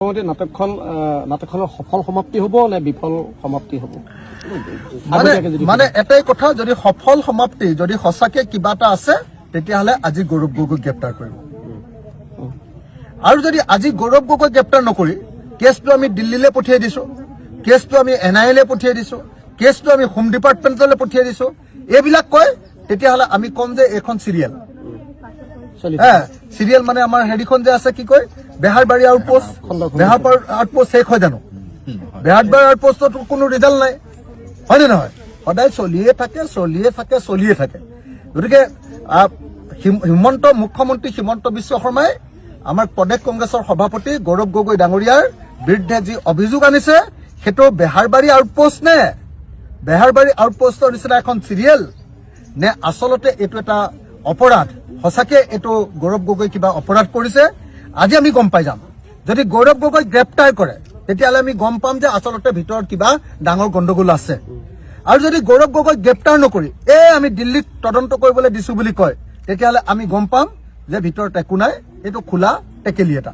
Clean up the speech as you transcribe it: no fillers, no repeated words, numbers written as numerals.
নাটকখনৰ সফল সমাপ্তি হ'ব নে বিফল সমাপ্তি হ'ব? মানে এটাই কথা, যদি সফল সমাপ্তি যদি সঁচাকে কিবা এটা আছে তেতিয়াহ'লে আজি গৌৰৱ গগৈক গ্ৰেপ্তাৰ কৰিব। আৰু যদি আজি গৌৰৱ গগৈক গ্ৰেপ্তাৰ নকৰি কেছটো আমি দিল্লীলৈ পঠিয়াই দিছো, কেছটো আমি NIA লৈ পঠিয়াই দিছো, কেছটো আমি হোম ডিপাৰ্টমেণ্টলৈ পঠিয়াই দিছো, এইবিলাক কয় তেতিয়াহ'লে আমি ক'ম যে এইখন চিৰিয়েল। চিৰিয়েল মানে আমাৰ হেৰিখন যে আছে কি কয় বেহাৰবাৰী আউটপোষ্ট, বেহাৰবাৰী আউটপোষ্ট শেষ হয় জানো? বেহাৰবাৰী আউটপোষ্টত কোনো ৰিজাল্ট নাই, হয় নে নহয়? সদায় চলিয়ে থাকে। গতিকে মুখ্যমন্ত্ৰী হিমন্ত বিশ্ব শৰ্মাই আমাৰ প্ৰদেশ কংগ্ৰেছৰ সভাপতি গৌৰৱ গগৈ ডাঙৰীয়াৰ বিৰুদ্ধে যি অভিযোগ আনিছে সেইটো বেহাৰবাৰী আউটপোষ্ট নে বেহাৰবাৰী আউটপোষ্টৰ নিচিনা এখন চিৰিয়েল নে আচলতে এইটো এটা অপৰাধ? সঁচাকে এইটো গৌৰৱ গগৈ কিবা অপৰাধ কৰিছে, আজি আমি গম পাই যাম। যদি গৌৰৱ গগৈ গ্ৰেপ্তাৰ কৰে তেতিয়াহ'লে আমি গম পাম যে আচলতে ভিতৰত কিবা ডাঙৰ গণ্ডগোল আছে। আৰু যদি গৌৰৱ গগৈ গ্ৰেপ্তাৰ নকৰি আমি দিল্লীত তদন্ত কৰিবলৈ দিছো বুলি কয় তেতিয়াহ'লে আমি গম পাম যে ভিতৰত একো নাই, এইটো খোলা টেকেলি এটা।